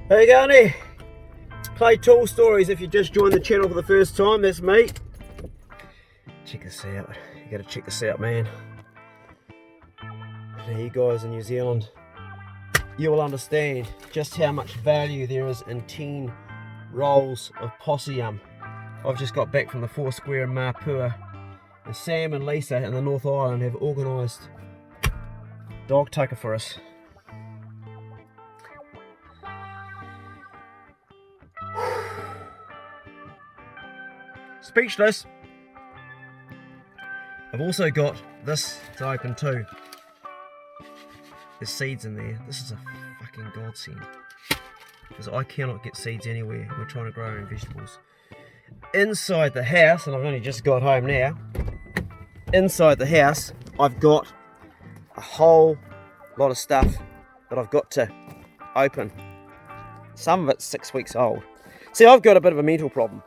How you going there? Clay Tall Stories. If you just joined the channel for the first time, that's me. Check this out. You gotta check this out, man. Now, you guys in New Zealand, you will understand just how much value there is in 10 rolls of possum. I've just got back from the Foursquare in Mapua, and Sam and Lisa in the North Island have organised dog tucker for us. Speechless. I've also got this to open too. There's seeds in there. This is a fucking godsend, because I cannot get seeds anywhere. We're trying to grow our own vegetables. Inside the house, and I've only just got home now, inside the house I've got a whole lot of stuff that I've got to open. Some of it's 6 weeks old. See, I've got a bit of a mental problem.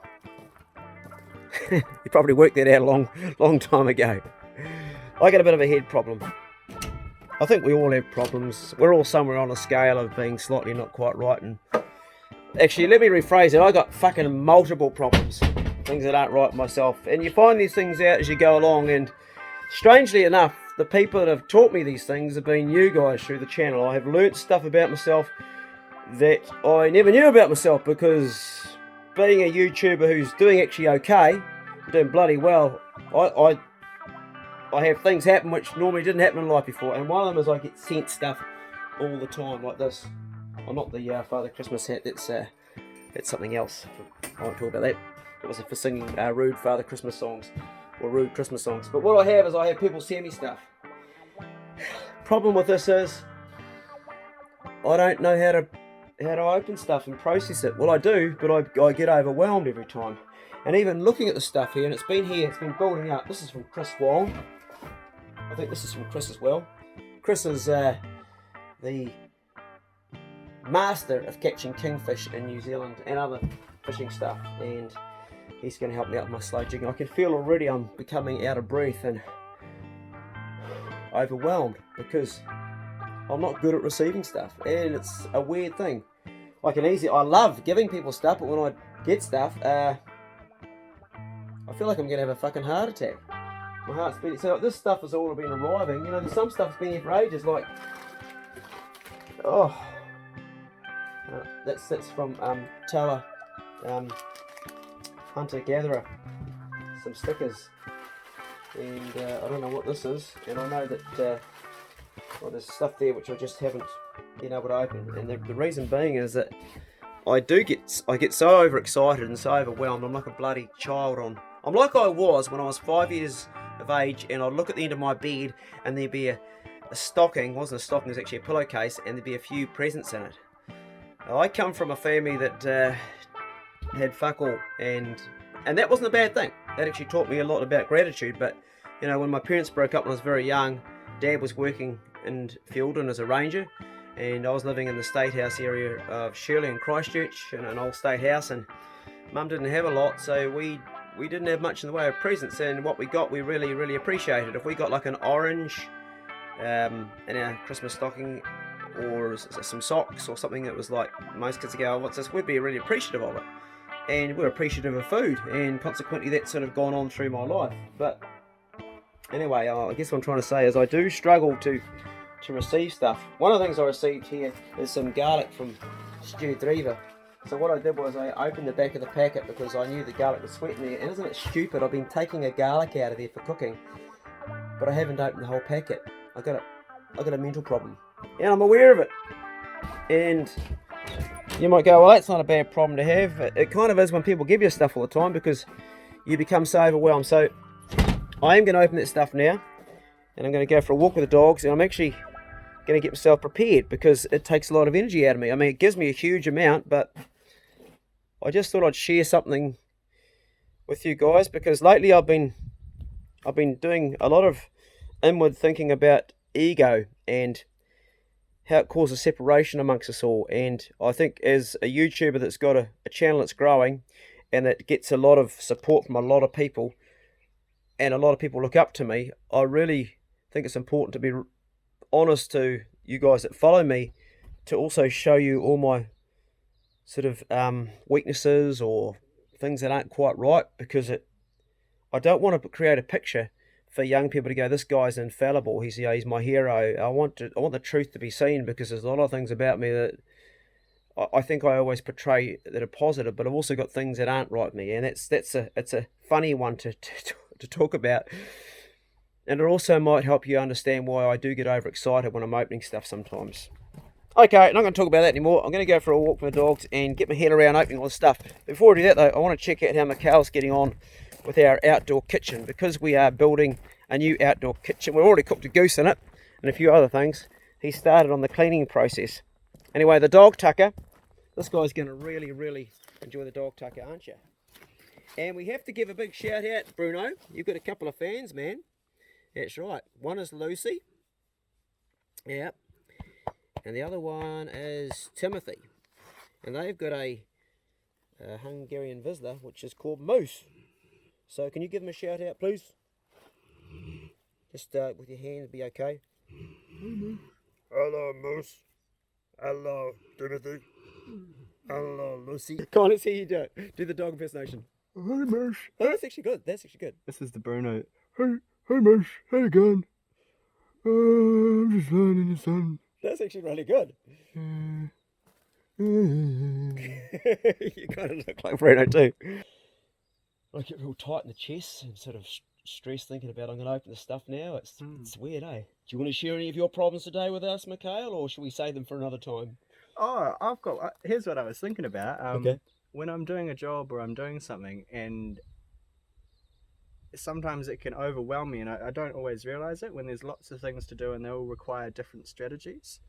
You probably worked that out a long time ago. I got a bit of a head problem. I think we all have problems. We're all somewhere on a scale of being slightly not quite right. And actually, let me rephrase it. I got fucking multiple problems, things that aren't right myself. And you find these things out as you go along. And strangely enough, the people that have taught me these things have been you guys through the channel. I have learnt stuff about myself that I never knew about myself, because being a YouTuber who's doing actually okay, doing bloody well, I have things happen which normally didn't happen in life before, and one of them is I get sent stuff all the time like this. Well, not the Father Christmas hat, that's something else. I won't talk about that. It was for singing rude Father Christmas songs, or rude Christmas songs. But what I have is I have people send me stuff. Problem with this is I don't know how to open stuff and process it. Well, I do, but I get overwhelmed every time. And even looking at the stuff here, and it's been building up. This is from Chris Wong. I think this is from Chris as well. Chris is the master of catching kingfish in New Zealand and other fishing stuff, and he's going to help me out with my slow jigging. I can feel already I'm becoming out of breath and overwhelmed, because I'm not good at receiving stuff, and it's a weird thing. I love giving people stuff, but when I get stuff, I feel like I'm going to have a fucking heart attack. My heart's beating. So this stuff has all been arriving. You know, there's some stuff's been here for ages, like, that's from Tower Hunter Gatherer, some stickers, and I don't know what this is, and I know that well, there's stuff there which I just haven't been able to open, and the reason being is that I get so overexcited and so overwhelmed. I'm like a bloody child I'm like I was when I was 5 years of age, and I'd look at the end of my bed and there'd be a stocking. It wasn't a stocking, it was actually a pillowcase, and there'd be a few presents in it. Now, I come from a family that had fuck all, and that wasn't a bad thing. That actually taught me a lot about gratitude. But you know, when my parents broke up when I was very young, Dad was working in Fielden as a ranger, and I was living in the State House area of Shirley and Christchurch, in an old state house, and Mum didn't have a lot, so we didn't have much in the way of presents, and what we got we really appreciated. If we got like an orange in our Christmas stocking, or some socks or something that was like, most kids go, oh, what's this, we'd be really appreciative of it, and we're appreciative of food, and consequently that's sort of gone on through my life. But anyway, I guess what I'm trying to say is I do struggle to receive stuff. One of the things I received here is some garlic from Stu Driver. So what I did was I opened the back of the packet, because I knew the garlic was sweet in there. And isn't it stupid? I've been taking a garlic out of there for cooking, but I haven't opened the whole packet. I got a mental problem, and I'm aware of it. And you might go, well, that's not a bad problem to have. It kind of is when people give you stuff all the time, because you become so overwhelmed. So I am going to open that stuff now, and I'm going to go for a walk with the dogs, and I'm actually going to get myself prepared, because it takes a lot of energy out of me. I mean, it gives me a huge amount, but I just thought I'd share something with you guys, because lately I've been doing a lot of inward thinking about ego and how it causes separation amongst us all. And I think as a YouTuber that's got a channel that's growing, and that gets a lot of support from a lot of people, and a lot of people look up to me, I really think it's important to be honest to you guys that follow me, to also show you all my sort of weaknesses or things that aren't quite right, because I don't want to create a picture for young people to go, this guy's infallible. He's my hero. I want the truth to be seen, because there's a lot of things about me that I think I always portray that are positive, but I've also got things that aren't right with me, and it's a funny one to talk about, and it also might help you understand why I do get overexcited when I'm opening stuff sometimes. Okay, I'm not going to talk about that anymore. I'm going to go for a walk with the dogs and get my head around opening all the stuff. Before I do that, though, I want to check out how Mikhail's getting on with our outdoor kitchen, because we are building a new outdoor kitchen. We've already cooked a goose in it and a few other things. He started on the cleaning process. Anyway, the dog tucker. This guy's going to really, really enjoy the dog tucker, aren't you? And we have to give a big shout out, Bruno. You've got a couple of fans, man. That's right. One is Lucy. Yeah. And the other one is Timothy. And they've got a Hungarian visitor, which is called Moose. So can you give them a shout out, please? Just with your hands, be okay. Hello, Moose. Hello, Timothy. Hello, Lucy. Come on, let's hear you do it. Do the dog impersonation. Hey, Moose. Oh, that's actually good. That's actually good. This is the Bruno. Hey, Moose. How you going? I'm just lying in the sun. That's actually really good. You kind of look like Bruno too. I get real tight in the chest and sort of stressed thinking about I'm going to open the stuff now. It's weird, eh? Do you want to share any of your problems today with us, Mikhail, or should we save them for another time? Oh, I've got. Here's what I was thinking about. Okay. When I'm doing a job or I'm doing something, and sometimes it can overwhelm me, and I don't always realize it when there's lots of things to do and they all require different strategies.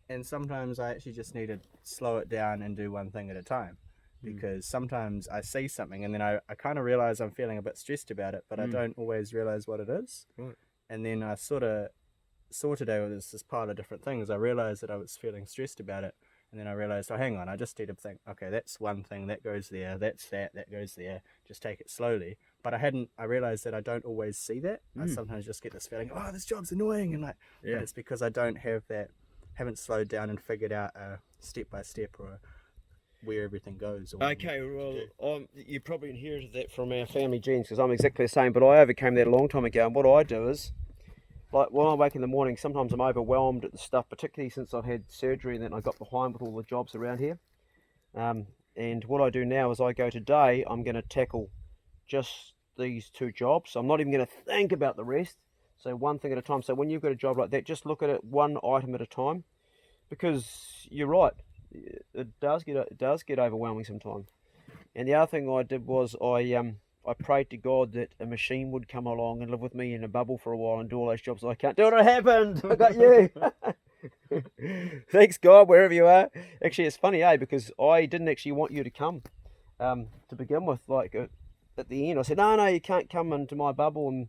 And sometimes I actually just need to slow it down and do one thing at a time. Because sometimes I see something and then I kind of realize I'm feeling a bit stressed about it, but I don't always realize what it is. Right. And then I sort of saw today with this pile of different things, I realized that I was feeling stressed about it. And then I realized, oh, hang on, I just need to think, okay, that's one thing, that goes there, that's that goes there, just take it slowly. But I realized that I don't always see that. I sometimes just get this feeling, oh, this job's annoying. And but it's because I haven't slowed down and figured out a step by step or where everything goes. Okay, well, you probably inherited that from our family genes, because I'm exactly the same, but I overcame that a long time ago. And what I do is, like when I wake in the morning, sometimes I'm overwhelmed at the stuff, particularly since I've had surgery and then I got behind with all the jobs around here. And what I do now is today I'm going to tackle just these 2 jobs. I'm not even going to think about the rest. So one thing at a time. So when you've got a job like that, just look at it one item at a time, because you're right. It does get overwhelming sometimes. And the other thing I did was I prayed to God that a machine would come along and live with me in a bubble for a while and do all those jobs I can't do. And it happened. I got you. Thanks God, wherever you are. Actually, it's funny, because I didn't actually want you to come to begin with. Like at the end, I said, no, you can't come into my bubble, and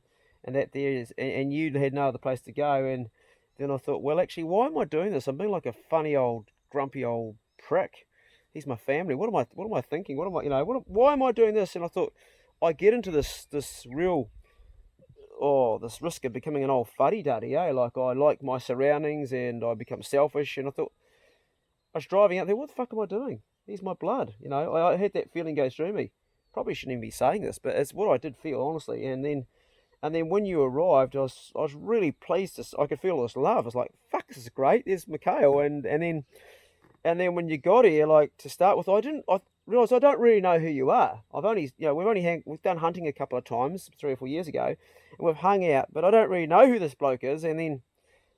that there is, and you had no other place to go. And then I thought, well, actually, why am I doing this? I'm being like a funny old grumpy old prick. He's my family. What am I thinking? Why am I doing this? And I thought, I get into this risk of becoming an old fuddy-duddy, like I like my surroundings and I become selfish. And I thought, I was driving out there, what the fuck am I doing? He's my blood. I had that feeling go through me. Probably shouldn't even be saying this, but it's what I did feel, honestly. And then when you arrived, I was really pleased. I could feel this love. I was like, fuck, this is great. There's Mikhail. And then when you got here, like, to start with, I realised I don't really know who you are. We've done hunting a couple of times 3 or 4 years ago, and we've hung out, but I don't really know who this bloke is. And then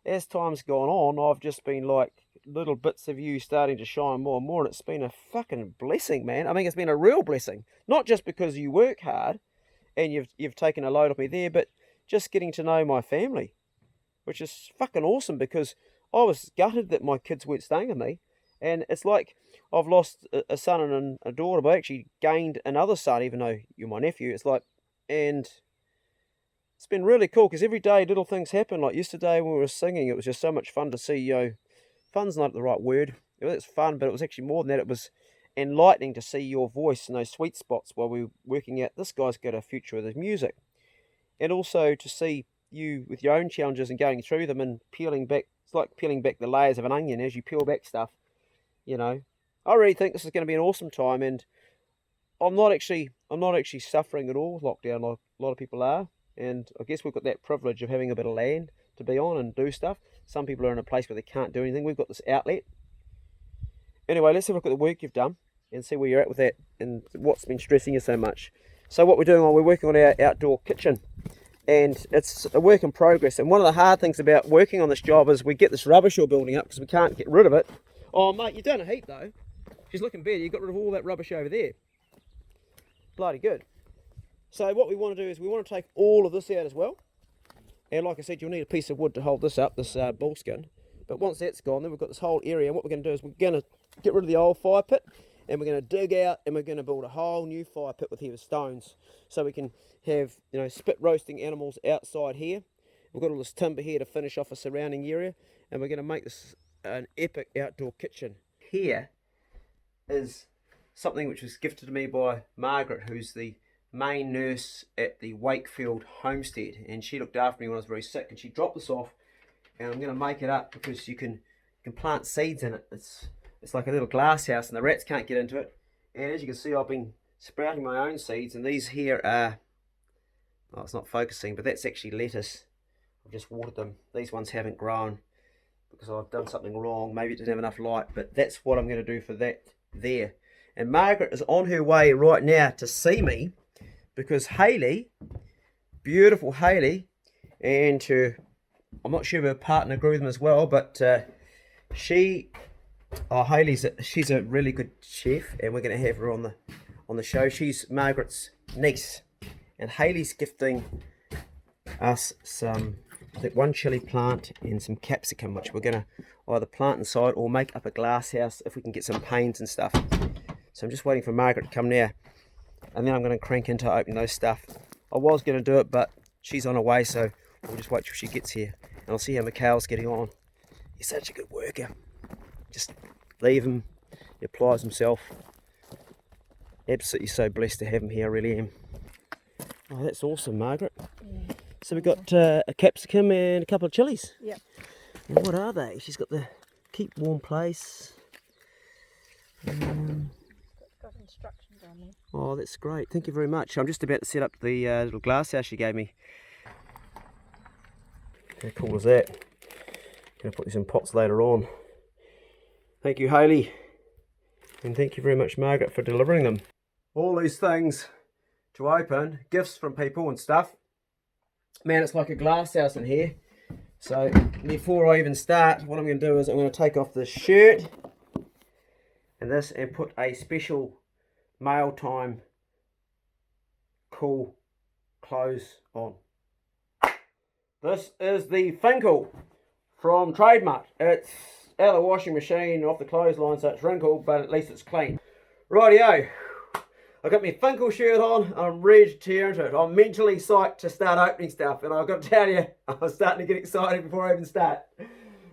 as time's gone on, I've just been like little bits of you starting to shine more and more, and it's been a fucking blessing, man. I mean, it's been a real blessing, not just because you work hard and you've taken a load off me there, but just getting to know my family, which is fucking awesome, because I was gutted that my kids weren't staying with me. And it's like I've lost a son and a daughter, but I actually gained another son, even though you're my nephew. And it's been really cool, because every day little things happen. Like yesterday when we were singing, it was just so much fun to see, fun's not the right word. It was fun, but it was actually more than that. It was enlightening to see your voice in those sweet spots while we were working out, this guy's got a future with his music. And also to see you with your own challenges and going through them and peeling back. It's like peeling back the layers of an onion as you peel back stuff. I really think this is going to be an awesome time, and I'm not actually suffering at all with lockdown like a lot of people are. And I guess we've got that privilege of having a bit of land to be on and do stuff. Some people are in a place where they can't do anything. We've got this outlet. Anyway, let's have a look at the work you've done and see where you're at with that and what's been stressing you so much. So what we're doing, we're working on our outdoor kitchen, and it's a work in progress. And one of the hard things about working on this job is we get this rubbish all building up because we can't get rid of it. Oh mate, you've done a heap though. She's looking better. You got rid of all that rubbish over there. Bloody good. So what we want to do is we want to take all of this out as well. And like I said, you'll need a piece of wood to hold this up, this bull skin. But once that's gone, then we've got this whole area. And what we're going to do is we're going to get rid of the old fire pit, and we're going to dig out, and we're going to build a whole new fire pit with here with stones, so we can have, you know, spit roasting animals outside here. We've got all this timber here to finish off a surrounding area, and we're going to make this an epic outdoor kitchen. Here is something which was gifted to me by Margaret, who's the main nurse at the Wakefield homestead, and she looked after me when I was very sick, and she dropped this off, and I'm going to make it up because you can plant seeds in it. It's like a little glass house, and the rats can't get into it. And as you can see, I've been sprouting my own seeds, and these here are, oh, it's not focusing, but that's actually lettuce. I've just watered them. These ones haven't grown because I've done something wrong. Maybe it didn't have enough light, but that's what I'm going to do for that there. And Margaret is on her way right now to see me, because Hayley, beautiful Hayley, and her, I'm not sure if her partner grew them as well, but she's a really good chef, and we're going to have her on the show. She's Margaret's niece, and Hayley's gifting us some, I think, one chili plant and some capsicum, which we're going to either plant inside or make up a glass house if we can get some panes and stuff. So I'm just waiting for Margaret to come now, and then I'm going to crank into opening those stuff. I was going to do it, but she's on her way, so we'll just wait till she gets here, and I'll see how Mikhail's getting on. He's such a good worker. Just leave him, he applies himself. Absolutely so blessed to have him here, I really am. Oh, that's awesome, Margaret. Yeah. So we've got a capsicum and a couple of chilies. Yep. And what are they? She's got the keep warm place. Got instructions on there. Oh, that's great. Thank you very much. I'm just about to set up the little glass house she gave me. How cool is that? Gonna put these in pots later on. Thank you, Hayley. And thank you very much, Margaret, for delivering them. All these things to open, gifts from people and stuff. Man, it's like a glass house in here. So before I even start, what I'm going to do is I'm going to take off this shirt and this and put a special mail time cool clothes on. This is the Finkel from Trademark. It's out of the washing machine, off the clothesline, so it's wrinkled, but at least it's clean. Rightio, I got my Finkel shirt on, I'm ready to tear into it. I'm mentally psyched to start opening stuff, and I've got to tell you, I'm starting to get excited before I even start.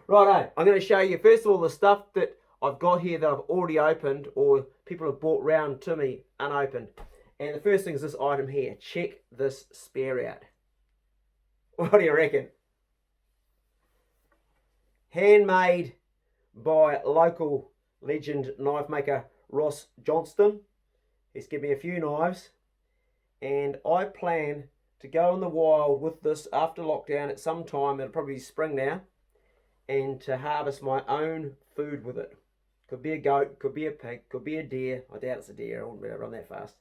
Righto, I'm going to show you first of all the stuff that I've got here that I've already opened, or people have brought round to me unopened. And the first thing is this item here. Check this spare out. What do you reckon? Handmade by local legend knife maker Ross Johnston. He's given me a few knives, and I plan to go in the wild with this after lockdown at some time. It'll probably be spring now, and to harvest my own food with it. Could be a goat, could be a pig, could be a deer. I doubt it's a deer, I wouldn't be able to run that fast.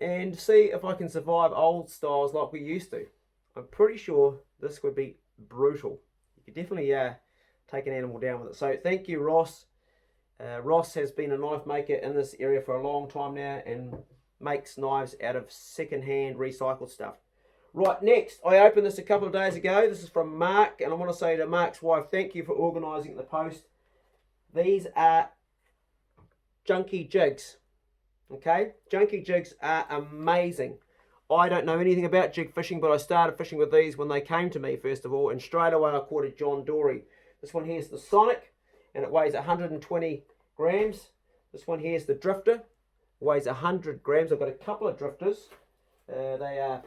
And see if I can survive old styles like we used to. I'm pretty sure this would be brutal. You could definitely take an animal down with it. So thank you, Ross. Ross has been a knife maker in this area for a long time now and makes knives out of second-hand recycled stuff. Right, next, I opened this a couple of days ago. This is from Mark, and I want to say to Mark's wife, thank you for organising the post. These are junkie jigs. Okay, junkie jigs are amazing. I don't know anything about jig fishing, but I started fishing with these when they came to me, first of all, and straight away I caught a John Dory. This one here is the Sonic, and it weighs 120 grams. This one here is the Drifter, weighs 100 grams. I've got a couple of drifters. They are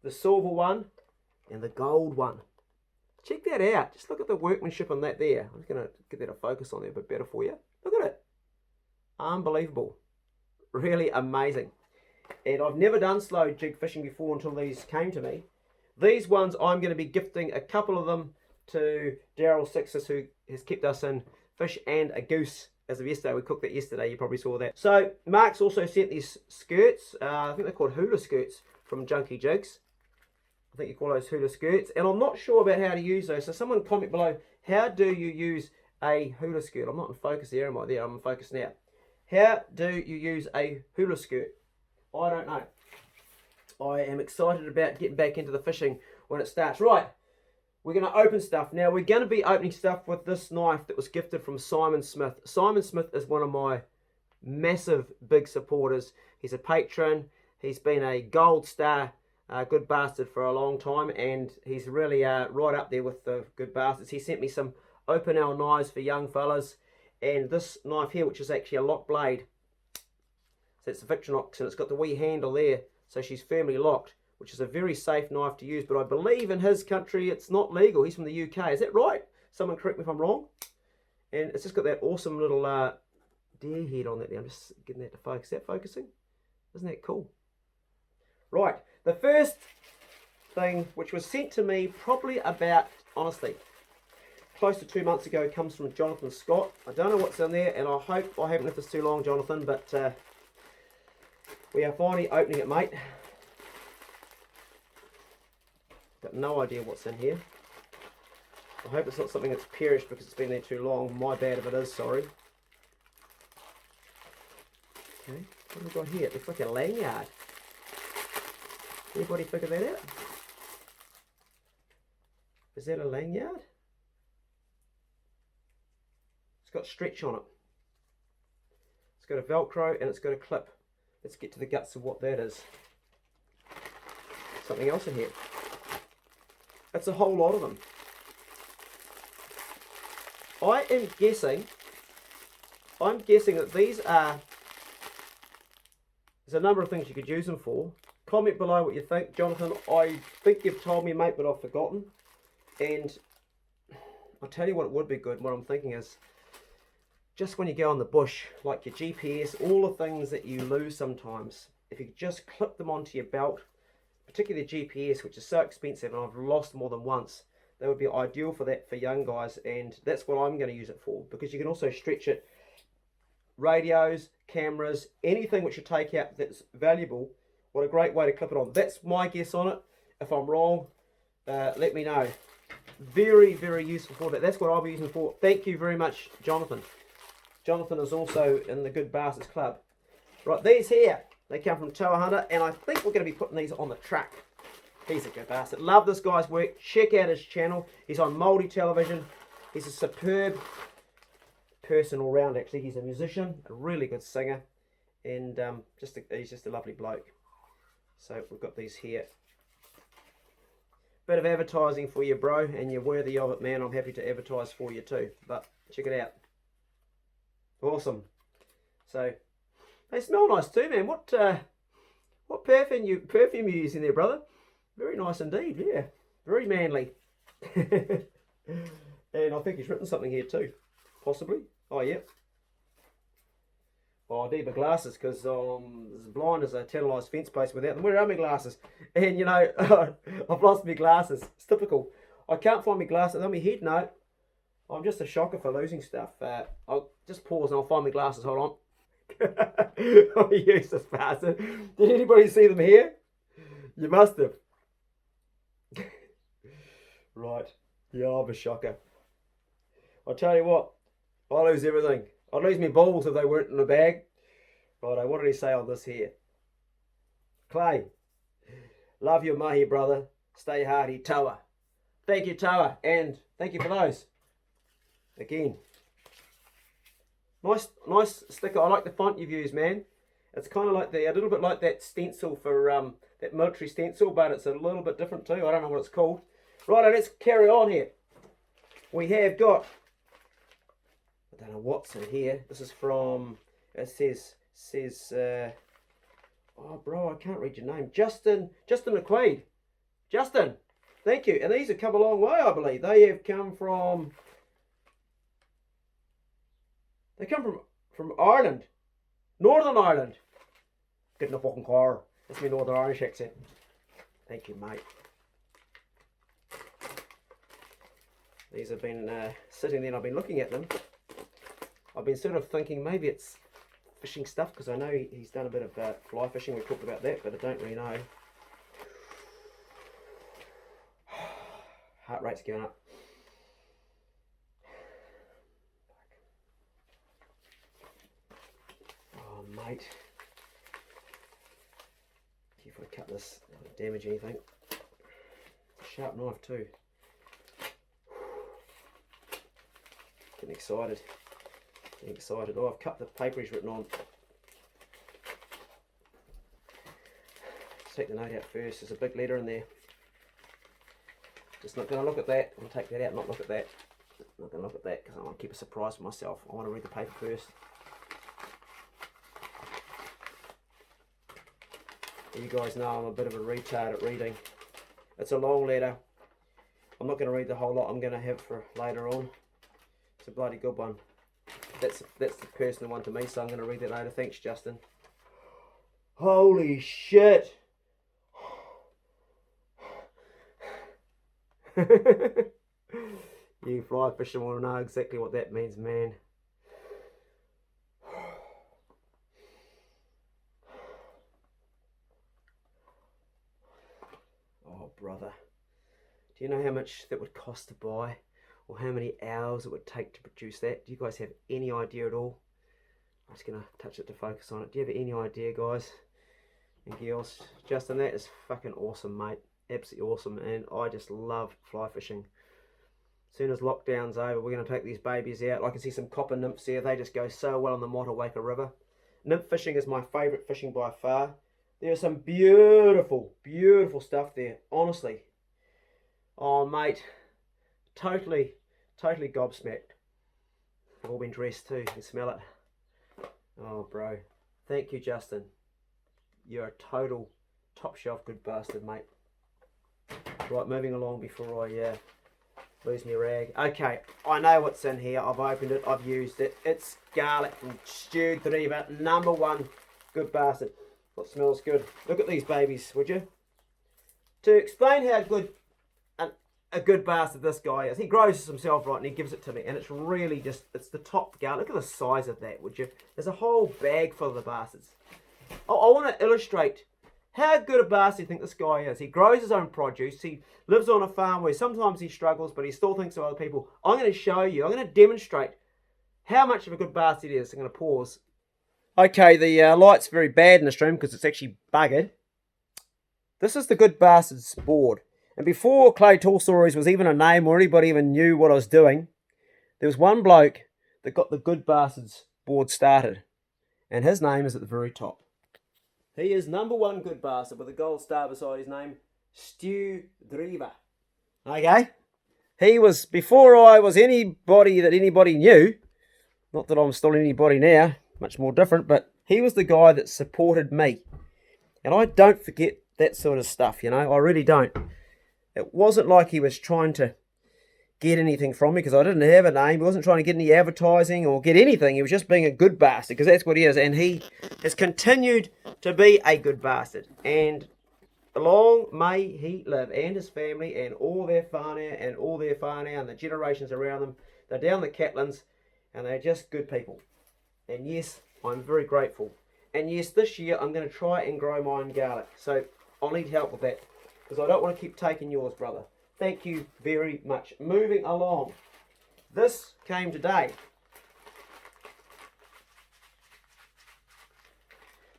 the silver one and the gold one. Check that out. Just look at the workmanship on that there. I'm just going to get that a focus on there a bit better for you. Look at it. Unbelievable. Really amazing. And I've never done slow jig fishing before until these came to me. These ones, I'm going to be gifting a couple of them to Daryl Sixes, who has kept us in fish and a goose as of yesterday. We cooked that yesterday. You probably saw that. So Mark's also sent these skirts. I think they're called hula skirts from Junkie Jigs. I think you call those hula skirts. And I'm not sure about how to use those. So someone comment below, how do you use a hula skirt? I'm not in focus there, am I? There, I'm in focus now. How do you use a hula skirt? I don't know. I am excited about getting back into the fishing when it starts. Right, we're going to open stuff. Now, we're going to be opening stuff with this knife that was gifted from Simon Smith. Simon Smith is one of my massive, big supporters. He's a patron. He's been a gold star good bastard for a long time, and he's really right up there with the good bastards. He sent me some open L knives for young fellas, and this knife here, which is actually a lock blade. So it's a Victorinox, and it's got the wee handle there, so she's firmly locked, which is a very safe knife to use. But I believe in his country it's not legal. He's from the UK. Is that right? Someone correct me if I'm wrong. And it's just got that awesome little deer head on that there. I'm just getting that to focus. Is that focusing? Isn't that cool? Right. The first thing, which was sent to me probably about, honestly, close to 2 months ago, comes from Jonathan Scott. I don't know what's in there, and I hope I haven't left this too long, Jonathan, but we are finally opening it, mate. Got no idea what's in here. I hope it's not something that's perished because it's been there too long. My bad if it is, sorry. Okay, what have we got here? It looks like a lanyard. Anybody figure that out? Is that a lanyard? It's got stretch on it. It's got a Velcro and it's got a clip. Let's get to the guts of what that is. Something else in here. That's a whole lot of them. I'm guessing that these are, there's a number of things you could use them for. Comment below what you think. Jonathan, I think you've told me, mate, but I've forgotten. And I'll tell you what it would be good. What I'm thinking is, just when you go on the bush, like your GPS, all the things that you lose sometimes, if you could just clip them onto your belt, particularly the GPS, which is so expensive and I've lost more than once, that would be ideal for that, for young guys, and that's what I'm going to use it for, because you can also stretch it. Radios, cameras, anything which you take out that's valuable, what a great way to clip it on. That's my guess on it. If I'm wrong, let me know. Very, very useful for that. That's what I'll be using for. Thank you very much, Jonathan. Jonathan is also in the Good Bastards Club. Right, these here, they come from Toa Hunter, and I think we're going to be putting these on the truck. He's a good bastard. Love this guy's work. Check out his channel. He's on Multi Television. He's a superb person all round, actually. He's a musician, a really good singer, and he's just a lovely bloke. So we've got these here. Bit of advertising for you, bro, and you're worthy of it, man. I'm happy to advertise for you too, but check it out. Awesome. So they smell nice too, man. What perfume you using there, brother? Very nice indeed. Yeah, very manly. And I think he's written something here too, possibly. Oh yeah. Oh, I need my glasses because I'm as blind as a tantalised fence post without them. Where are my glasses? And you know, I've lost my glasses. It's typical. I can't find my glasses on my head. No, I'm just a shocker for losing stuff. I'll just pause and I'll find my glasses. Hold on. Oh, useless bastard. Did anybody see them here? You must have. Right. Yeah, I'm a shocker. I'll tell you what. I lose everything. I'd lose my balls if they weren't in the bag. Righto, what did he say on this here? Clay. Love your mahi, brother. Stay hardy, Toa. Thank you, Toa. And thank you for those. Again. Nice sticker. I like the font you've used, man. It's kind of like a little bit like that stencil for that military stencil, but it's a little bit different too. I don't know what it's called. Righto, let's carry on here. We have got, I don't know what's in here. This is from, it says, oh bro, I can't read your name. Justin McQuaid. Justin, Thank you. And these have come a long way, I believe. They have come from... They come from Ireland. Northern Ireland. Get in the fucking car. That's my Northern Irish accent. Thank you, mate. These have been sitting there and I've been looking at them. I've been sort of thinking maybe it's fishing stuff because I know he's done a bit of fly fishing. We talked about that, but I don't really know. Heart rate's going up. Oh, mate. Careful to cut this, don't damage anything. Sharp knife too. Getting excited. Getting excited. Oh, I've cut the paper he's written on. Let's take the note out first. There's a big letter in there. Just not going to look at that. I'm going to take that out and not look at that. Not going to look at that because I want to keep a surprise for myself. I want to read the paper first. You guys know I'm a bit of a retard at reading. It's a long letter. I'm not going to read the whole lot. I'm going to have for later on. It's a bloody good one. That's the personal one to me, so I'm going to read that later. Thanks, Justin. Holy shit! You fly fishing will know exactly what that means, man. Oh, brother. Do you know how much that would cost to buy? Or how many hours it would take to produce that? Do you guys have any idea at all? I'm just going to touch it to focus on it. Do you have any idea, guys and girls? Justin, that is fucking awesome, mate. Absolutely awesome. And I just love fly fishing. As soon as lockdown's over, we're going to take these babies out. I can see some copper nymphs here. They just go so well on the Motueka River. Nymph fishing is my favourite fishing by far. There's some beautiful, beautiful stuff there. Honestly. Oh, mate. Totally gobsmacked. I've all been dressed too. You can smell it. Oh, bro. Thank you, Justin. You're a total top shelf good bastard, mate. Right, moving along before I lose my rag. Okay, I know what's in here. I've opened it. I've used it. It's garlic from stewed Driva. #1 good bastard. What smells good. Look at these babies, would you? To explain how good a good bastard this guy is. He grows this himself, right, and he gives it to me. And it's really just, it's the top garlic. Look at the size of that, would you? There's a whole bag full of the bastards. I want to illustrate how good a bastard you think this guy is. He grows his own produce. He lives on a farm where sometimes he struggles, but he still thinks of other people. I'm going to show you, I'm going to demonstrate how much of a good bastard he is. I'm going to pause. Okay, the light's very bad in this room because it's actually buggered. This is the Good Bastards board. And before Clay Tall Stories was even a name or anybody even knew what I was doing, there was one bloke that got the Good Bastards board started. And his name is at the very top. He is #1 good bastard with a gold star beside his name, Stu Driva. Okay? He was, before I was anybody that anybody knew, not that I'm still anybody now, much more different, but he was the guy that supported me. And I don't forget that sort of stuff, you know, I really don't. It wasn't like he was trying to get anything from me because I didn't have a name. He wasn't trying to get any advertising or get anything. He was just being a good bastard because that's what he is. And he has continued to be a good bastard. And long may he live, and his family and all their whānau and the generations around them. They're down the Catlins and they're just good people. And yes, I'm very grateful. And yes, this year I'm going to try and grow my own garlic. So I'll need help with that because I don't want to keep taking yours, brother. Thank you very much. Moving along. This came today.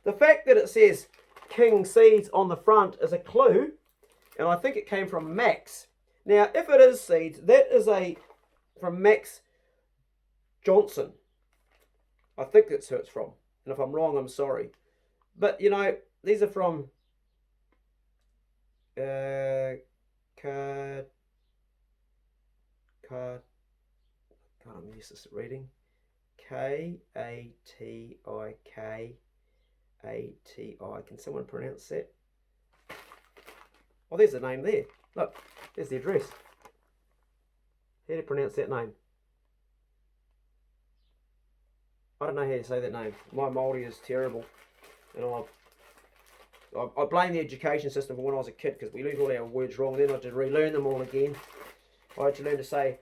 The fact that it says King Seeds on the front is a clue, and I think it came from Max. Now, if it is seeds, that is from Max Johnson. I think that's who it's from. And if I'm wrong, I'm sorry. But, you know, these are from God, I'm useless at reading. K-A-T-I-K-A-T-I. Can someone pronounce that? Oh, there's the name there. Look, There's the address. How do you pronounce that name? I don't know how to say that name. My Māori is terrible. And I blame the education system for when I was a kid because we learned all our words wrong. Then I had to relearn them all again. I had to learn to say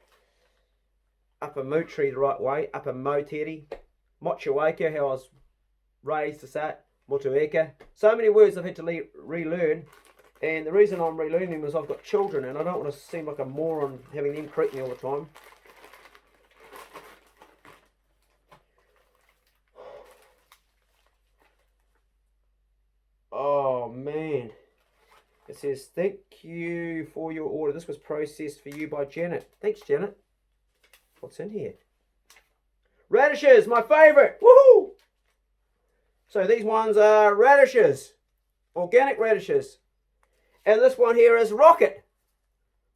Upper Mutri the right way, Upper Moteri, Mochuaka, how I was raised to say it, Motueka. So many words I've had to relearn. And the reason I'm relearning them is I've got children and I don't want to seem like a moron having them correct me all the time. Oh man. It says, thank you for your order. This was processed for you by Janet. Thanks, Janet. What's in here? Radishes, my favourite. Woohoo! So these ones are radishes. Organic radishes. And this one here is rocket.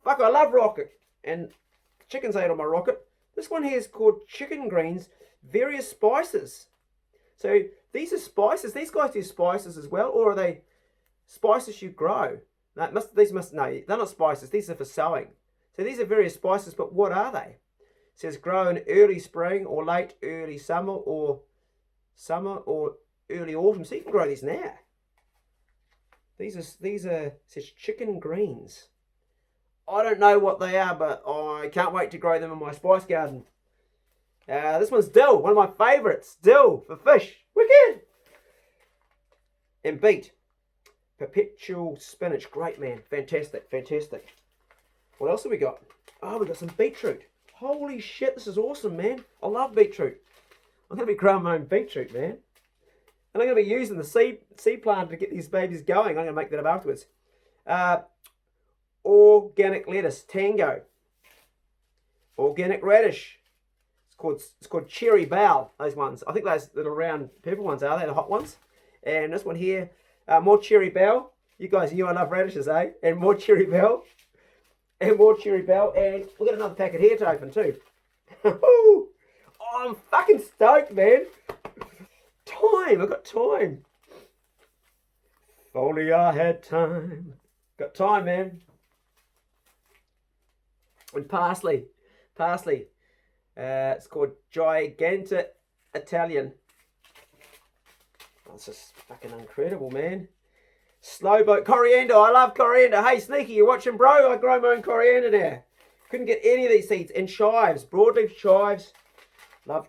Fuck, I love rocket. And chickens ate on my rocket. This one here is called chicken greens, various spices. So these are spices. These guys do spices as well, or are they spices you grow? No, no, they're not spices. These are for sowing. So these are various spices, but what are they? It says grow in early spring or late early summer or early autumn. So you can grow these now. These are says chicken greens. I don't know what they are, but I can't wait to grow them in my spice garden. This one's dill, one of my favourites. Dill for fish. Wicked. And beet. Perpetual spinach. Great, man. Fantastic, fantastic. What else have we got? Oh, we got some beetroot. Holy shit, this is awesome, man. I love beetroot. I'm going to be growing my own beetroot, man. And I'm going to be using the seed plant to get these babies going. I'm going to make that up afterwards. Organic lettuce, tango. Organic radish. It's called cherry bell, those ones. I think those little round purple ones are they, the hot ones. And this one here, more cherry bell. You guys knew I love radishes, eh? And more cherry bell. And more cherry bell. And we've got another packet here to open too. Oh, I'm fucking stoked, man. Time, I've got time. If only I had time. Got time, man. And parsley. It's called Giganta Italian. Oh, this is fucking incredible, man. Slow boat coriander. I love coriander. Hey, Sneaky, you watching, bro? I grow my own coriander now. Couldn't get any of these seeds. And chives, broadleaf chives. Love.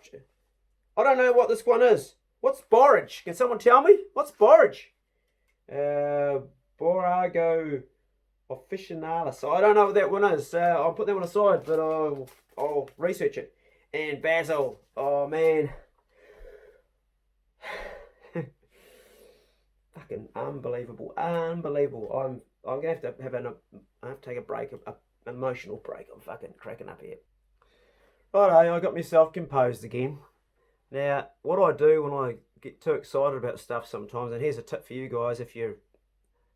I don't know what this one is. What's borage? Can someone tell me? What's borage? Borago officinalis. I don't know what that one is. I'll put that one aside, but I'll research it. And basil. Oh man. Fucking unbelievable. Unbelievable. I'm gonna have to take a break, an emotional break. I'm fucking cracking up here. Righto, I got myself composed again. Now, what I do when I get too excited about stuff sometimes, and here's a tip for you guys,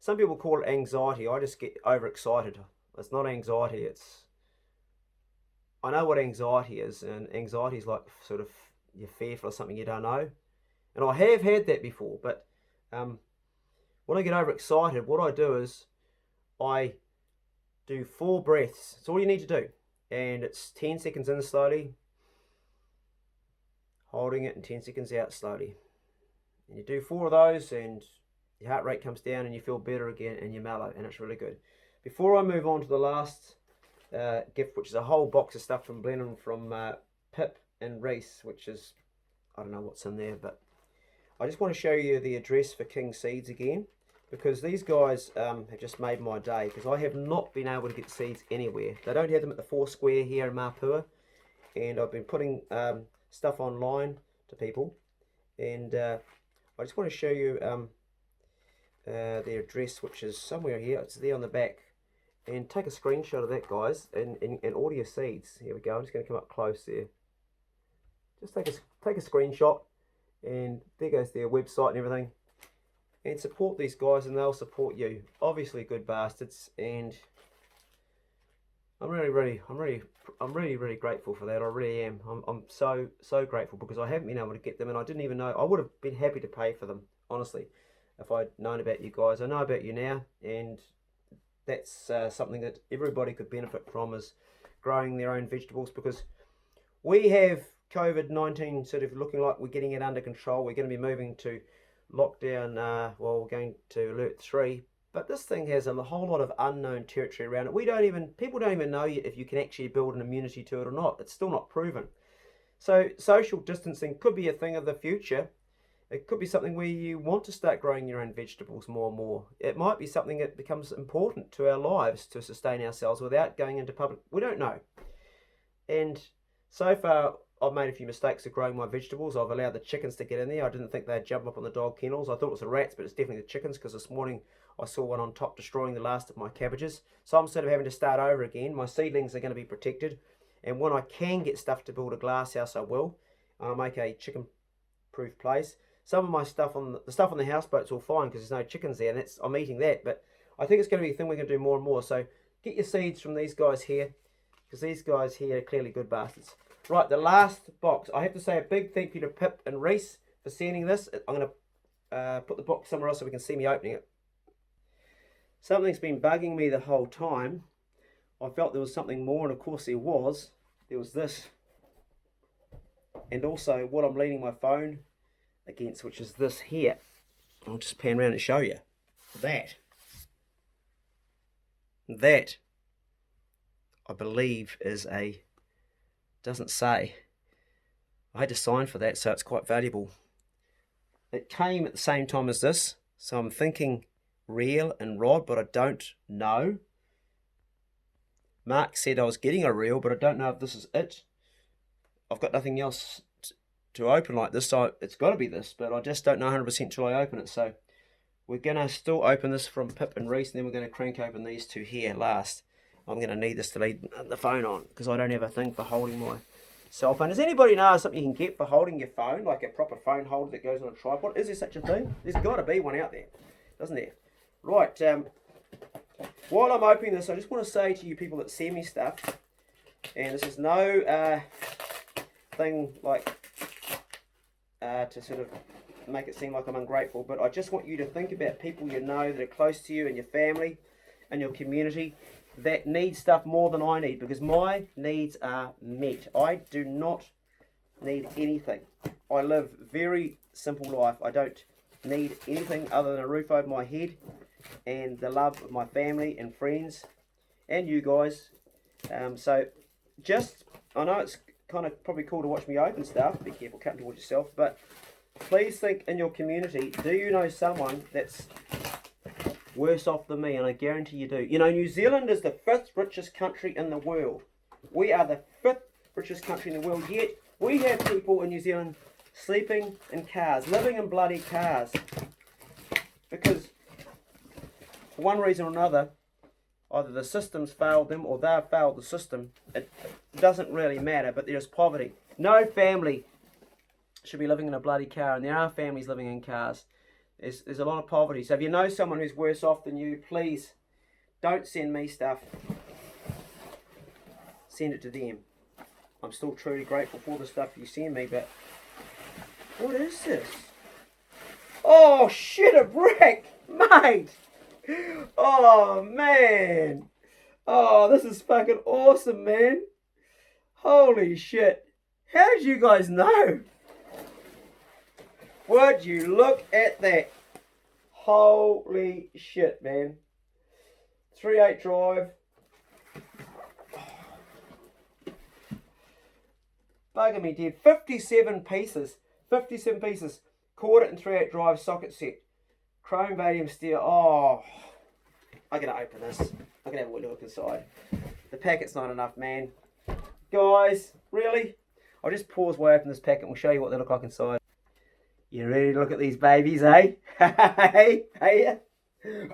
some people call it anxiety, I just get overexcited. It's not anxiety, I know what anxiety is, and anxiety is like sort of you're fearful of something you don't know. And I have had that before, but when I get overexcited, what I do is I do 4 breaths. That's all you need to do. And it's 10 seconds in slowly, holding it, and 10 seconds out slowly. And you do 4 of those and your heart rate comes down and you feel better again and you're mellow, and it's really good. Before I move on to the last gift, which is a whole box of stuff from Blenheim from Pip and Reese, which is, I don't know what's in there, but I just want to show you the address for King Seeds again, because these guys have just made my day, because I have not been able to get seeds anywhere. They don't have them at the 4 Square here in Mapua, and I've been putting stuff online to people, and I just want to show you their address, which is somewhere here. It's there on the back, and take a screenshot of that, guys, and order your seeds. Here we go. I'm just going to come up close there. Just take a screenshot, and there goes their website and everything, and support these guys and they'll support you. Obviously good bastards, and I'm really grateful for that. I really am. I'm so grateful, because I haven't been able to get them, and I didn't even know. I would have been happy to pay for them, honestly, if I'd known about you guys. I know about you now, and that's something that everybody could benefit from, is growing their own vegetables, because we have COVID-19 sort of looking like we're getting it under control. We're going to be moving to lockdown, well, we're going to alert 3, but this thing has a whole lot of unknown territory around it. People don't even know yet if you can actually build an immunity to it or not. It's still not proven. So social distancing could be a thing of the future. It could be something where you want to start growing your own vegetables more and more. It might be something that becomes important to our lives to sustain ourselves without going into public. We don't know. And so far, I've made a few mistakes of growing my vegetables. I've allowed the chickens to get in there. I didn't think they'd jump up on the dog kennels. I thought it was the rats, but it's definitely the chickens, because this morning I saw one on top destroying the last of my cabbages. So I'm sort of having to start over again. My seedlings are going to be protected. And when I can get stuff to build a glass house, I will. I'll make a chicken-proof place. Some of my stuff on the stuff on the houseboat's all fine because there's no chickens there, and I'm eating that. But I think it's going to be a thing we're going to do more and more. So get your seeds from these guys here, because these guys here are clearly good bastards. Right, the last box. I have to say a big thank you to Pip and Reese for sending this. I'm going to put the box somewhere else so we can see me opening it. Something's been bugging me the whole time. I felt there was something more, and of course there was. There was this. And also what I'm leaning my phone against, which is this here. I'll just pan around and show you. That I believe is a, doesn't say. I had to sign for that, so it's quite valuable. It came at the same time as this, so I'm thinking reel and rod, but I don't know. Mark said I was getting a reel, but I don't know if this is it. I've got nothing else to open like this, so it's got to be this, but I just don't know 100% till I open it. So we're going to still open this from Pip and Reese, and then we're going to crank open these two here last. I'm going to need this to leave the phone on, because I don't have a thing for holding my cell phone. Does anybody know something you can get for holding your phone, like a proper phone holder that goes on a tripod? Is there such a thing? There's got to be one out there, doesn't there? Right, while I'm opening this, I just want to say to you people that send me stuff, and this is no thing like to sort of make it seem like I'm ungrateful, but I just want you to think about people you know that are close to you, and your family and your community that need stuff more than I need, because my needs are met. I do not need anything. I live very simple life. I don't need anything other than a roof over my head and the love of my family and friends and you guys. So just, I know it's kind of probably cool to watch me open stuff. Be careful, cutting towards yourself. But please think in your community, do you know someone that's worse off than me? And I guarantee you do. You know, New Zealand is the 5th richest country in the world. We are the 5th richest country in the world, yet we have people in New Zealand sleeping in cars, living in bloody cars, because for one reason or another, either the system's failed them or they've failed the system. It doesn't really matter, but there's poverty. No family should be living in a bloody car, and there are families living in cars. There's a lot of poverty. So if you know someone who's worse off than you, please don't send me stuff. Send it to them. I'm still truly grateful for the stuff you send me, but what is this? Oh shit, a brick! Mate! Oh man! Oh, this is fucking awesome, man! Holy shit! How did you guys know? Would you look at that? Holy shit, man. 3/8 drive. Bugging me dead. 57 pieces. 57 pieces. Caught it in 3/8 drive socket set. Chrome vanadium steel. Oh, I'm going to open this. I'm going to have a look inside. The packet's not enough, man. Guys, really? I'll just pause while I open this packet and we'll show you what they look like inside. You ready to look at these babies, eh? Hey, hey.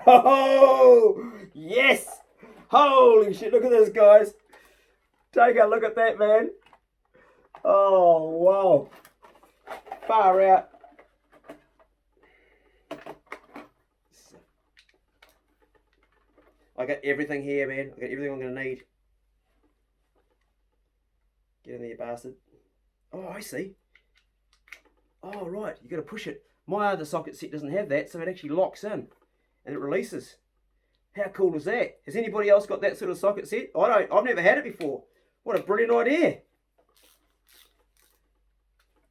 Oh, yes. Holy shit, look at this, guys. Take a look at that, man. Oh, wow. Far out. I got everything here, man. I got everything I'm going to need. Get in there, you bastard. Oh, I see. Oh, right. You got to push it. My other socket set doesn't have that, so it actually locks in. And it releases. How cool is that? Has anybody else got that sort of socket set? I've never had it before. What a brilliant idea.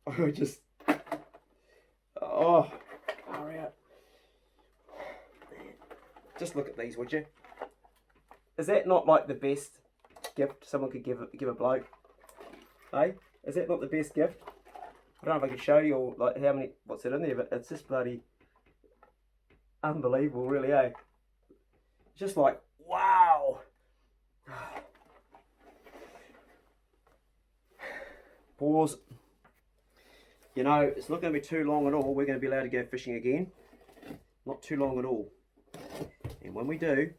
I just, oh, far out. Just look at these, would you? Is that not like the best gift someone could give a bloke? Hey, is that not the best gift? I don't know if I can show you all, like what's it in there, but it's just bloody unbelievable, really, eh? Just like, wow. Pause. You know, it's not going to be too long at all. We're going to be allowed to go fishing again. Not too long at all. And when we do,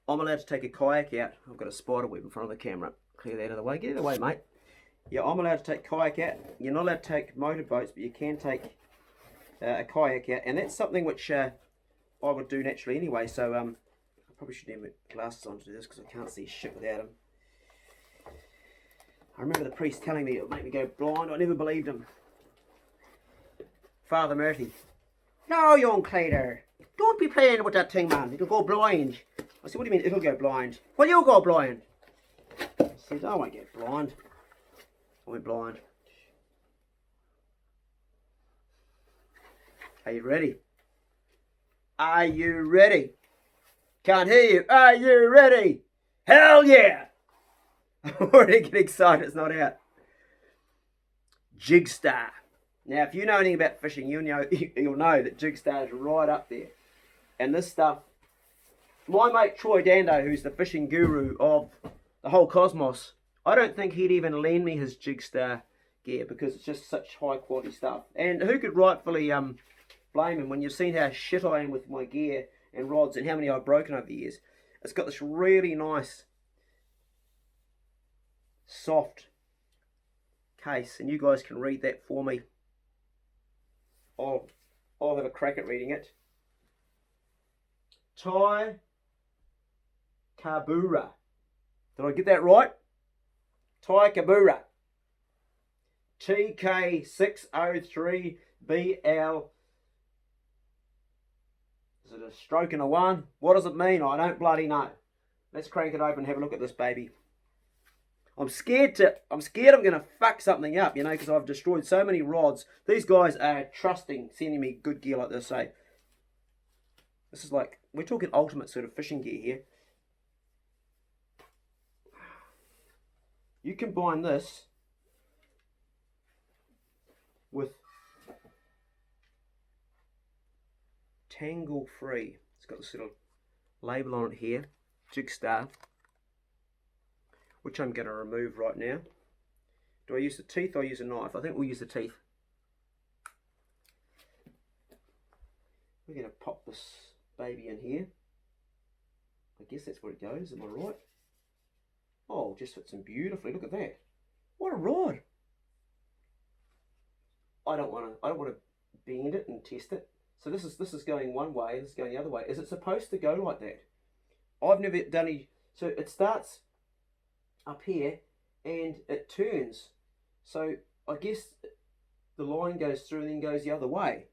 I'm allowed to take a kayak out. I've got a spider web in front of the camera. Clear that out of the way. Get it away, mate. Yeah, I'm allowed to take kayak out. You're not allowed to take motorboats, but you can take a kayak out. And that's something which I would do naturally anyway. So I probably should have my glasses on to do this because I can't see shit without them. I remember the priest telling me it would make me go blind. I never believed him. Father Murphy. No, young Claytor. Don't be playing with that thing, man. It'll go blind. I said, what do you mean it'll go blind? Well, you'll go blind. I said, I won't get blind. I went blind. Are you ready? Are you ready? Can't hear you. Are you ready? Hell yeah! I'm already getting excited. It's not out. Jigstar. Now, if you know anything about fishing, you'll know that Jigstar is right up there. And this stuff, my mate Troy Dando, who's the fishing guru of the whole cosmos, I don't think he'd even lend me his Jigstar gear because it's just such high quality stuff. And who could rightfully blame him when you've seen how shit I am with my gear and rods and how many I've broken over the years. It's got this really nice, soft case, and you guys can read that for me. I'll have a crack at reading it. Tai Kabura. Did I get that right? Tai Kabura. TK603BL. Is it a stroke and a one? What does it mean? I don't bloody know. Let's crank it open and have a look at this baby. I'm scared I'm going to fuck something up, you know, because I've destroyed so many rods. These guys are trusting sending me good gear like this. So this is like, we're talking ultimate sort of fishing gear here. You combine this with tangle free. It's got this little label on it here, Jigstar, which I'm going to remove right now. Do I use the teeth or use a knife? I think we'll use the teeth. We're going to pop this baby in here. I guess that's where it goes, am I right? Oh, just fits in beautifully. Look at that. What a rod. I don't want to bend it and test it. So this is going one way, this is going the other way. Is it supposed to go like that? I've never done any. So it starts up here and it turns. So I guess the line goes through and then goes the other way.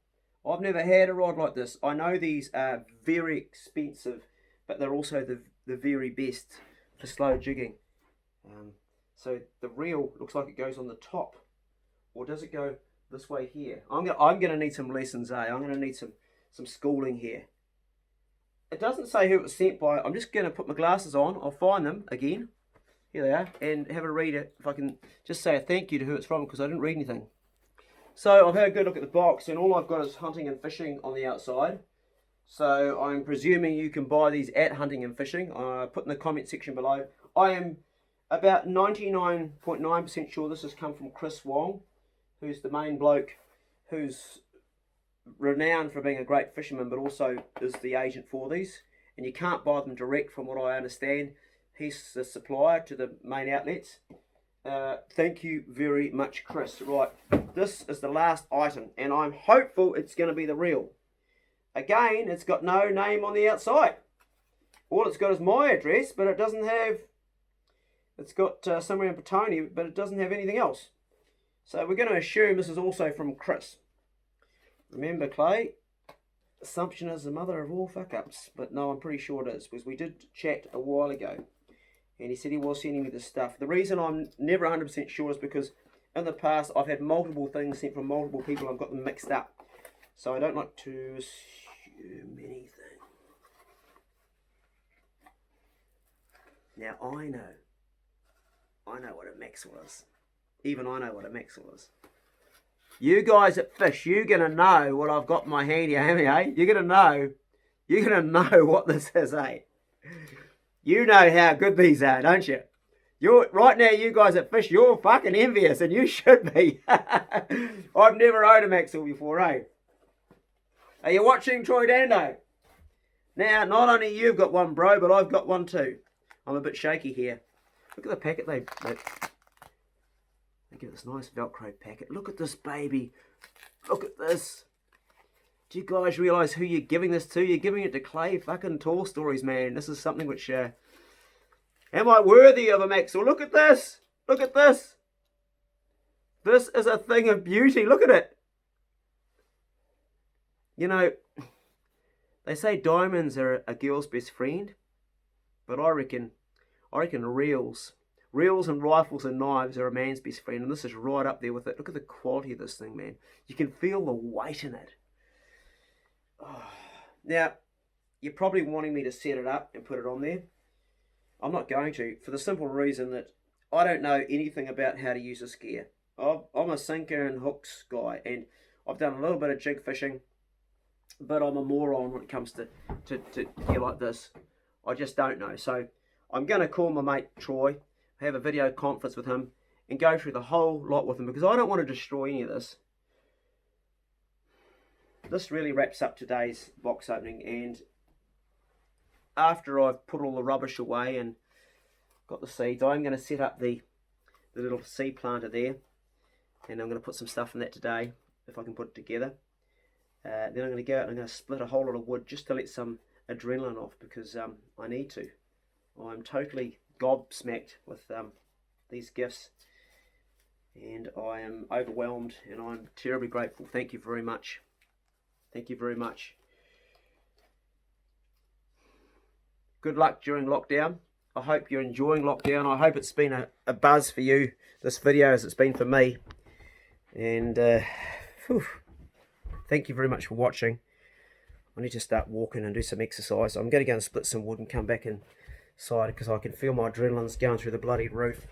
I've never had a rod like this. I know these are very expensive, but they're also the very best for slow jigging. So the reel looks like it goes on the top, or does it go this way here? I'm gonna need some lessons, eh? I'm gonna need some schooling here. It doesn't say who it was sent by. I'm just gonna put my glasses on. I'll find them again. Here they are, and have a read it. If I can just say a thank you to who it's from, because I didn't read anything. So I've had a good look at the box, and all I've got is hunting and fishing on the outside. So I'm presuming you can buy these at Hunting and Fishing. Put in the comment section below. I am about 99.9% sure this has come from Chris Wong, who's the main bloke who's renowned for being a great fisherman, but also is the agent for these. And you can't buy them direct, from what I understand. He's the supplier to the main outlets. Thank you very much, Chris. Right, this is the last item, and I'm hopeful it's going to be the real. Again, it's got no name on the outside. All it's got is my address, but it doesn't have... It's got somewhere in Petone, but it doesn't have anything else. So we're going to assume this is also from Chris. Remember, Clay, assumption is the mother of all fuck-ups, but no, I'm pretty sure it is, because we did chat a while ago, and he said he was sending me this stuff. The reason I'm never 100% sure is because in the past I've had multiple things sent from multiple people, I've got them mixed up, so I don't like to assume anything. Now I know what a maxwell is. Even I know what a maxwell is. You guys at Fish, you're gonna know what I've got in my hand here, haven't you, eh? You're gonna know what this is, eh? You know how good these are, don't you? Right now, you guys at Fish, you're fucking envious, and you should be. I've never owned a maxwell before, eh? Are you watching, Troy Dando? Now, not only you've got one, bro, but I've got one too. I'm a bit shaky here. Look at the packet they give this nice Velcro packet. Look at this baby. Look at this. Do you guys realise who you're giving this to? You're giving it to Clay fucking Tall Stories, man. This is something which... am I worthy of a maxwell? Look at this. Look at this. This is a thing of beauty. Look at it. You know, they say diamonds are a girl's best friend, but I reckon reels and rifles and knives are a man's best friend, and this is right up there with it. Look at the quality of this thing, man. You can feel the weight in it. Oh. Now, you're probably wanting me to set it up and put it on there. I'm not going to, for the simple reason that I don't know anything about how to use this gear. I'm a sinker and hooks guy, and I've done a little bit of jig fishing, but I'm a moron when it comes to gear like this. I just don't know. So I'm going to call my mate Troy, have a video conference with him, and go through the whole lot with him, because I don't want to destroy any of this. This really wraps up today's box opening, and after I've put all the rubbish away and got the seeds, I'm going to set up the little seed planter there, and I'm going to put some stuff in that today, if I can put it together. Then I'm going to go out and I'm going to split a whole lot of wood just to let some adrenaline off, because I need to. I'm totally gobsmacked with these gifts, and I am overwhelmed, and I'm terribly grateful. Thank you very much. Thank you very much. Good luck during lockdown. I hope you're enjoying lockdown. I hope it's been a buzz for you, this video, as it's been for me. And thank you very much for watching. I need to start walking and do some exercise. I'm going to go and split some wood and come back inside, because I can feel my adrenaline's going through the bloody roof.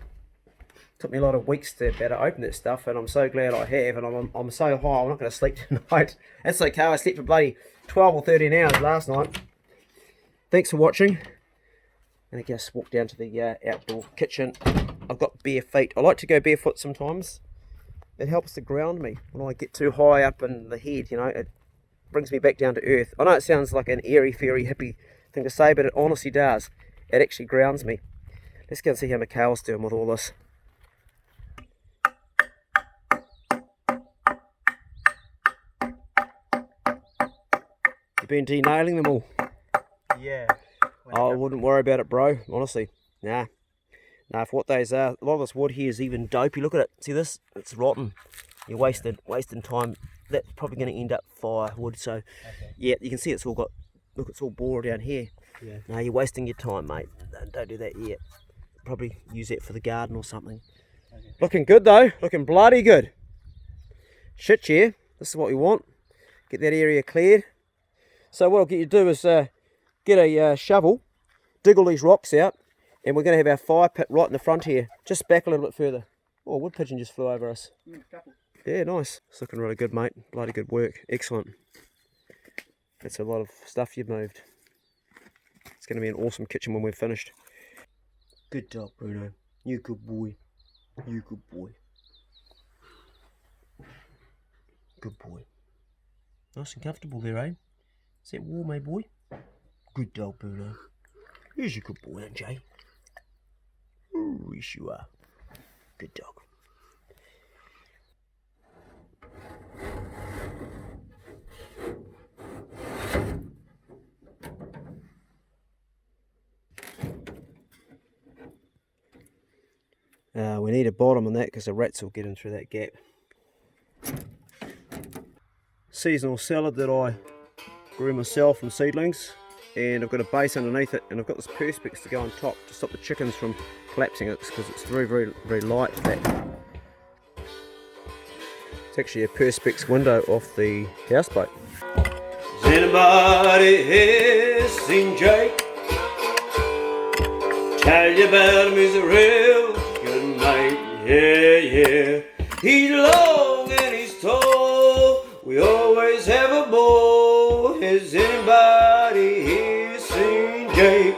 It took me a lot of weeks to better open this stuff, and I'm so glad I have, and I'm so high I'm not going to sleep tonight. That's okay, I slept for bloody 12 or 13 hours last night. Thanks for watching. And I guess walk down to the outdoor kitchen. I've got bare feet. I like to go barefoot sometimes. It helps to ground me when I get too high up in the head, you know. It brings me back down to earth. I know it sounds like an airy, fairy, hippie thing to say, but it honestly does. It actually grounds me. Let's go and see how Mikhail's doing with all this. You've been denailing them all. Yeah. I wouldn't worry about it, bro. Honestly. Nah, for what those are, a lot of this wood here is even dopey. Look at it. See this? It's rotten. You're wasting time. That's probably going to end up firewood. So, yeah, you can see it's all got... Look, it's all bored down here. Yeah. No, you're wasting your time, mate. Don't do that yet. Probably use that for the garden or something. Okay. Looking good, though. Looking bloody good. Shit, yeah. This is what we want. Get that area cleared. So what I'll get you to do is get a shovel, dig all these rocks out, and we're going to have our fire pit right in the front here. Just back a little bit further. Oh, a wood pigeon just flew over us. Yeah, nice. It's looking really good, mate. Bloody good work. Excellent. That's a lot of stuff you've moved. It's going to be an awesome kitchen when we're finished. Good dog, Bruno. You good boy. You good boy. Good boy. Nice and comfortable there, eh? Is that warm, eh, boy? Good dog, Bruno. Here's a good boy, MJ. Oh, yes you are. Good dog. We need a bottom on that because the rats will get in through that gap. Seasonal salad that I grew myself from seedlings, and I've got a base underneath it, and I've got this perspex to go on top to stop the chickens from collapsing it, because it's very light. That it's actually a perspex window off the houseboat. Has anybody here seen Jake? Tell you about him, he's a real good mate. Yeah. He's long and he's tall. We always have a ball. Has anybody here seen Jake?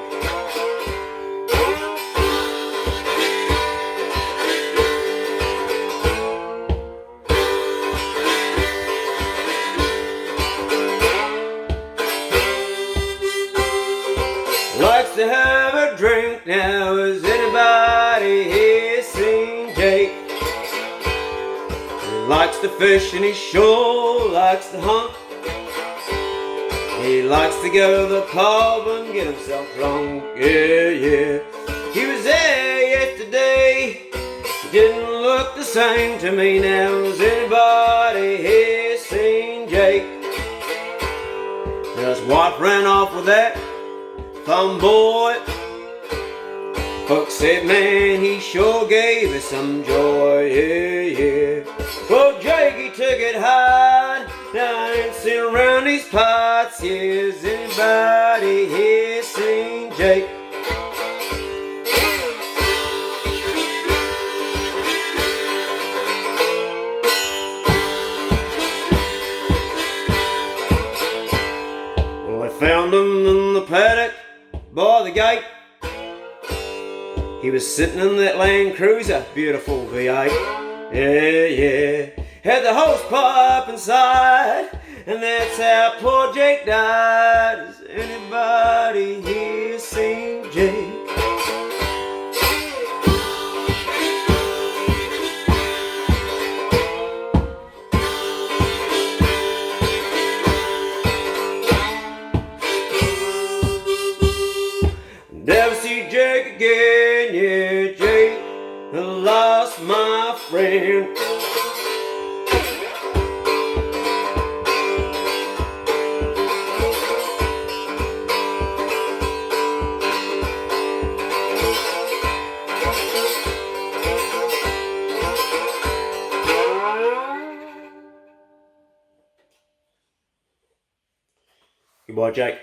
Likes to have a drink now. Has anybody here seen Jake? He likes to fish and he sure likes to hunt. He likes to go to the pub and get himself drunk. Yeah. He was there yesterday. He didn't look the same to me now. Has anybody here seen Jake? Now his wife ran off with that thumb boy. Folks said, man, he sure gave us some joy. Yeah. Well, Jake, he took it hard. Dancing around these parts. Yeah, has anybody here seen Jake? Well, I found him in the paddock by the gate. He was sitting in that Land Cruiser, beautiful V8. Yeah. Had the hose pipe inside, and that's how poor Jake died. Has anybody here seen Jake? Never see Jake again, yeah, Jake, I lost my friend. Goodbye, Jake.